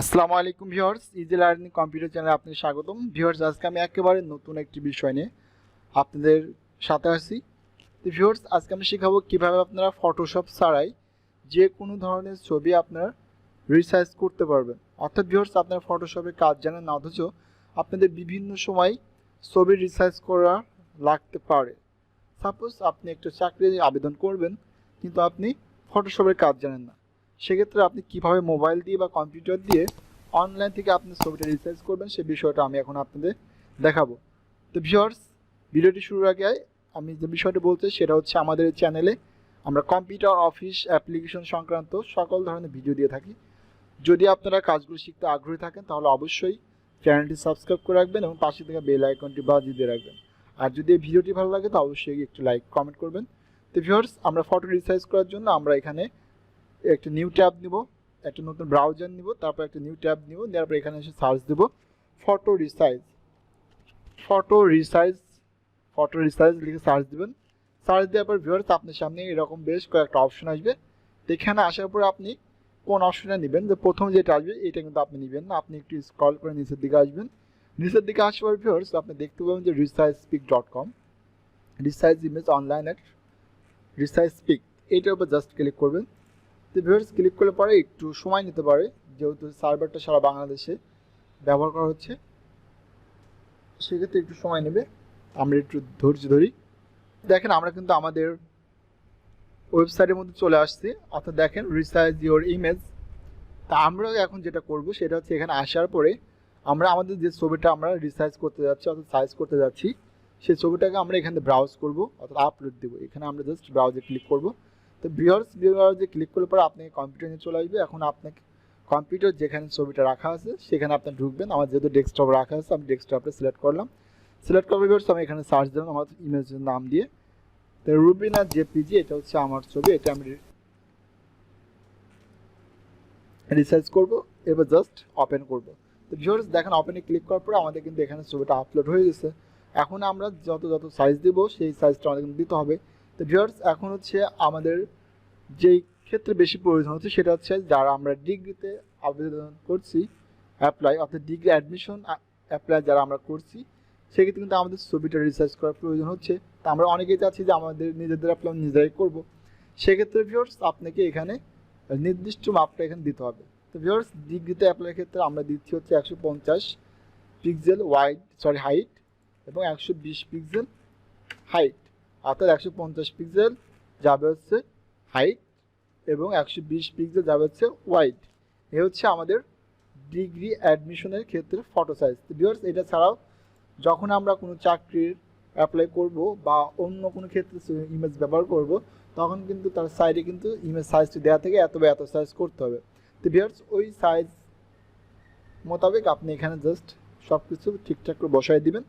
আসসালামু আলাইকুম viewers, easy learning computer চ্যানেলে আপনাদের স্বাগতম। ভিউয়ার্স, আজকে আমি একেবারে নতুন একটি বিষয় নিয়ে আপনাদের সাথে আসি। তো ভিউয়ার্স, আজকে আমি শেখাবো কীভাবে আপনারা ফটোশপ ছাড়াই যে কোনো ধরনের ছবি আপনারা রিসাইজ করতে পারবেন। অর্থাৎ ভিউয়ার্স, আপনারা ফটোশপের কাজ জানেন না, অথচ আপনাদের বিভিন্ন সময় ছবি রিসাইজ করা লাগতে পারে। সাপোজ আপনি একটা চাকরির আবেদন করবেন, কিন্তু আপনি ফটোশপের কাজ জানেন না। সেক্ষেত্রে আপনি কীভাবে মোবাইল দিয়ে বা কম্পিউটার দিয়ে অনলাইন থেকে আপনি ছবিটা রিসার্চ করবেন, সে বিষয়টা আমি এখন আপনাদের দেখাবো। তো ভিউয়ার্স, ভিডিওটি শুরুর আগে আমি যে বিষয়টা বলতে সেটা হচ্ছে, আমাদের চ্যানেলে আমরা কম্পিউটার অফিস অ্যাপ্লিকেশন সংক্রান্ত সকল ধরনের ভিডিও দিয়ে থাকি। যদি আপনারা কাজগুলো শিখতে আগ্রহী থাকেন তাহলে অবশ্যই চ্যানেলটি সাবস্ক্রাইব করে রাখবেন এবং পাশে থেকে বেল আইকনটি বাজিয়ে দিয়ে রাখবেন। আর যদি এই ভিডিওটি ভালো লাগে তো অবশ্যই একটু লাইক কমেন্ট করবেন। তো ভিউয়ার্স, আমরা ফটো রিসাইজ করার জন্য আমরা এখানে একটা নিউ ট্যাব নিব, একটা নতুন ব্রাউজার নিব, তারপর একটা নিউ ট্যাব নিব, তারপর এখানে এসে সার্চ দেব photo resize. Photo resize photo resize লিখে সার্চ দেবেন। সার্চ দেওয়ার পর ভিউয়ার্স, আপনার সামনে এরকম বেশ কয়েকটা অপশন আসবে। এখানে আসার পর আপনি কোন অপশনটা নেবেন, যে প্রথম যেটা আসবে এটা কিন্তু আপনি নেবেন না, আপনি একটু স্ক্রল করে নিচের দিকে আসবেন। নিচের দিকে আসার পর ভিউয়ার্স, আপনি দেখতে পাবেন যে resizepeak.com, resize image online at resize peak, এইটার উপর জাস্ট ক্লিক করবেন। তো ভিউয়ার্স, ক্লিক করলে পরে একটু সময় নিতে পারে, যেহেতু সার্ভারটা সারা বাংলাদেশে ব্যবহার করা হচ্ছে, সেক্ষেত্রে একটু সময় নেবে, আমরা একটু ধৈর্য ধরি। দেখেন, আমরা কিন্তু আমাদের ওয়েবসাইটের মধ্যে চলে আসছি, অর্থাৎ দেখেন রিসাইজ ইওর ইমেজ। তা আমরা এখন যেটা করব সেটা হচ্ছে, এখানে আসার পরে আমরা আমাদের যে ছবিটা আমরা রিসাইজ করতে যাচ্ছি অর্থাৎ সাইজ করতে যাচ্ছি, সেই ছবিটাকে আমরা এখানে ব্রাউজ করব অর্থাৎ আপলোড দেবো। এখানে আমরা জাস্ট ব্রাউজে ক্লিক করব। তো ব্রাউজে ক্লিক করলে পরে আপনি কম্পিউটার নিয়ে চলে আসবে। এখন আপনাকে কম্পিউটার যেখানে ছবিটা রাখা আছে সেখানে আপনি ঢুকবেন। আমার যেহেতু ডেস্কটপ রাখা আছে, আমি ডেস্কটপটা সিলেক্ট করলাম। সিলেক্ট করার পর আমি এখানে সার্চ দিলাম আমার ইমেজের নাম দিয়ে। তো রুবিনা জেপিজি, এটা হচ্ছে আমার ছবি, এটা আমি রিসার্চ করব। এবার জাস্ট ওপেন করব। তো ভিউয়ার্স দেখেন, ওপেনে ক্লিক করার পরে আমাদের কিন্তু এখানে ছবিটা আপলোড হয়ে গেছে। এখন আমরা যত যত সাইজ দেবো সেই সাইজটা আমাদের কিন্তু দিতে হবে। তো ভিউয়ার্স, এখন হচ্ছে আমাদের যেই ক্ষেত্রে বেশি প্রয়োজন হচ্ছে সেটা হচ্ছে, যারা আমরা ডিগ্রিতে আবেদন করছি অ্যাপ্লাই, অর্থাৎ ডিগ্রি অ্যাডমিশন অ্যাপ্লাই যারা আমরা করছি, সেক্ষেত্রে কিন্তু আমাদের ছবিটা রিসার্চ করার প্রয়োজন হচ্ছে। তা আমরা অনেকেই চাচ্ছি যে আমাদের নিজেদের অ্যাপ্লাই নিজেরাই করবো। সেক্ষেত্রে ভিউয়ার্স, আপনাকে এখানে নির্দিষ্ট মাপটা এখানে দিতে হবে। তো ভিউয়ার্স, ডিগ্রিতে অ্যাপ্লাইয়ের ক্ষেত্রে আমরা দিচ্ছি হচ্ছে 150 পিক্সেল হাইট এবং 120 পিক্সেল হাইট, অর্থাৎ 150 পিক্সেল যাবে হচ্ছে হাইট এবং 120 পিক্সেল যাবে হচ্ছে ওয়াইড। এ হচ্ছে আমাদের ডিগ্রি অ্যাডমিশনের ক্ষেত্রে ফটো সাইজ। তো ভিউয়ার্স, এটা ছাড়াও যখন আমরা কোনো চাকরির অ্যাপ্লাই করব বা অন্য কোনো ক্ষেত্রে ইমেজ ব্যবহার করব, তখন কিন্তু তার সাইডে কিন্তু ইমেজ সাইজটি দেওয়া থেকে এত বা এত সাইজ করতে হবে। তো ভিউয়ার্স, ওই সাইজ মোতাবেক আপনি এখানে জাস্ট সব কিছু ঠিকঠাক করে বসাই দিবেন।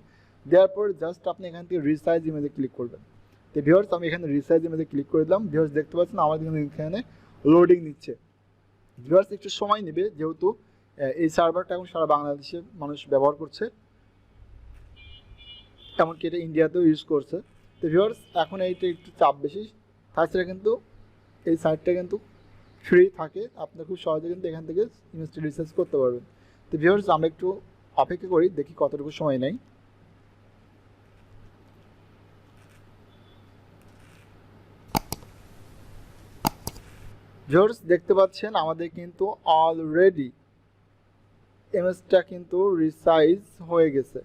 দেওয়ার পর জাস্ট আপনি এখান থেকে রিসাইজ ইমেজে ক্লিক করবেন। তো ভিউয়ার্স, আমি এখানে রিসাইজ ইমেজে ক্লিক করে দিলাম। ভিউয়ার্স, দেখতে পাচ্ছেন আমাদের এখানে লোডিং নিচ্ছে। ভিউয়ার্স, একটু সময় নেবে, যেহেতু এই সার্ভারটা এখন সারা বাংলাদেশে মানুষ ব্যবহার করছে, এমনকি এটা ইন্ডিয়াতেও ইউজ করছে। তো ভিউয়ার্স, এখন এইটা একটু চাপ বেশি, তাছাড়া কিন্তু এই সাইটটা কিন্তু ফ্রি থাকে, আপনি খুব সহজে কিন্তু এখান থেকে ইমেজটি রিসার্চ করতে পারবেন। তো ভিউয়ার্স, আমরা একটু অপেক্ষা করি, দেখি কতটুকু সময় নেই। ভিউয়ার্স, দেখতে পাচ্ছেন আমাদের কিন্তু অলরেডি ইমেজটা কিন্তু রিসাইজ হয়ে গেছে।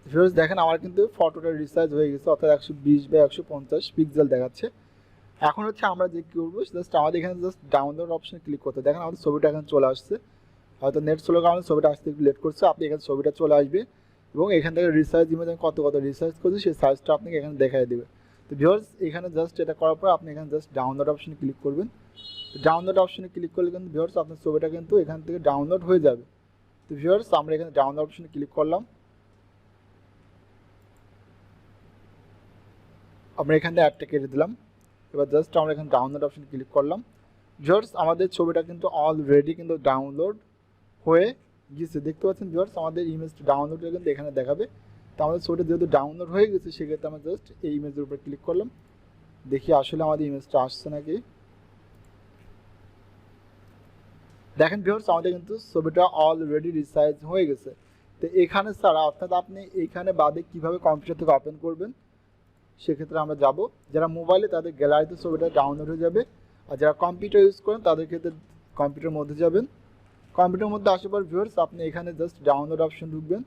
ভিউয়ার্স দেখেন, আমার কিন্তু ফটোটা রিসাইজ হয়ে গেছে, অর্থাৎ 120 বা 150 পিক্সেল দেখাচ্ছে। এখন হচ্ছে আমরা যে কী করবো, জাস্ট আমাদের এখানে জাস্ট ডাউনলোড অপশনে ক্লিক করতে, দেখেন আমাদের ছবিটা এখানে চলে আসছে। হয়তো নেট স্লোর কারণে ছবিটা আসতে একটু লেট করছে, আপনি এখানে ছবিটা চলে আসবে এবং এখান থেকে রিসাইজ ইমেজ আমি কত রিসাইজ করছি সেই সাইজটা আপনাকে এখানে দেখাই দেবে। তো ভিউয়ার্স, এখানে জাস্ট এটা করার পর আপনি এখানে জাস্ট ডাউনলোড অপশনে ক্লিক করবেন। তো ডাউনলোড অপশনে ক্লিক করলে কিন্তু ভিউয়ার্স আপনার ছবিটা কিন্তু এখান থেকে ডাউনলোড হয়ে যাবে। তো ভিউয়ার্স, আমরা এখানে ডাউনলোড অপশনে ক্লিক করলাম। আমরা এখান থেকে অ্যাডটা কেটে দিলাম। এবার জাস্ট আমরা এখানে ডাউনলোড অপশনে ক্লিক করলাম। ভিউয়ার্স, আমাদের ছবিটা কিন্তু অলরেডি কিন্তু ডাউনলোড হয়ে গেছে। দেখতে পাচ্ছেন ভিউয়ার্স, আমাদের ইমেজটা ডাউনলোড হয়ে কিন্তু এখানে দেখাবে। তো আমাদের ছবিটা যেহেতু ডাউনলোড হয়ে গেছে, সেক্ষেত্রে আমরা জাস্ট এই ইমেজের উপর ক্লিক করলাম। দেখি আসলে আমাদের ইমেজটা আসছে নাকি। দেখেন ভিউয়ার্স আমাদের কিন্তু ছবিটা অলরেডি রিসাইজ হয়ে গেছে। তো এখানে ছাড়া অর্থাৎ আপনি এইখানে বাদে কীভাবে কম্পিউটার থেকে ওপেন করবেন সেক্ষেত্রে আমরা যাব। যারা মোবাইলে তাদের গ্যালারিতে ছবিটা ডাউনলোড হয়ে যাবে, আর যারা কম্পিউটার ইউজ করেন তাদের ক্ষেত্রে কম্পিউটারের মধ্যে যাবেন। কম্পিউটারের মধ্যে আসার পর ভিউয়ার্স আপনি এখানে জাস্ট ডাউনলোড অপশন ঢুকবেন।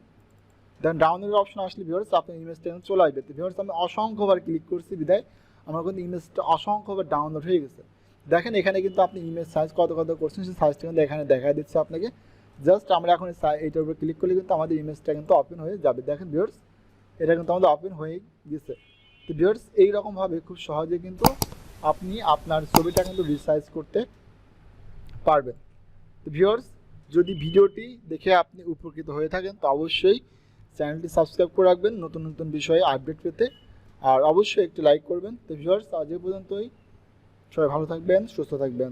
দেন ডাউনলোড অপশন আসলে ভিউয়ার্স আপনার ইমেজটা চলে আসবে। তো ভিউয়ার্স আমি অসংখ্যবার ক্লিক করছি বিদায় আমার কিন্তু ইমেজটা অসংখ্যবার ডাউনলোড হয়ে গেছে। দেখেন এখানে কিন্তু আপনি ইমেজ সাইজ কত করছেন সেই সাইজটা কিন্তু এখানে দেখা দিচ্ছে আপনাকে। জাস্ট আমরা এখন এইটার উপর ক্লিক করলে কিন্তু আমাদের ইমেজটা কিন্তু ওপেন হয়ে যাবে। দেখেন ভিউয়ার্স এটা কিন্তু আমাদের ওপেন হয়ে গেছে। তো ভিউয়ার্স এইরকমভাবে খুব সহজে কিন্তু আপনি আপনার ছবিটা কিন্তু রিসাইজ করতে পারবেন। তো ভিউয়ার্স যদি ভিডিওটি দেখে আপনি উপকৃত হয়ে থাকেন তো অবশ্যই চ্যানেলটি সাবস্ক্রাইব করে রাখবেন নতুন নতুন বিষয়ে আপডেট পেতে, আর অবশ্যই একটি লাইক করবেন। তো ভিউয়ার্স আজ এ পর্যন্তই, সবাই ভালো থাকবেন, সুস্থ থাকবেন।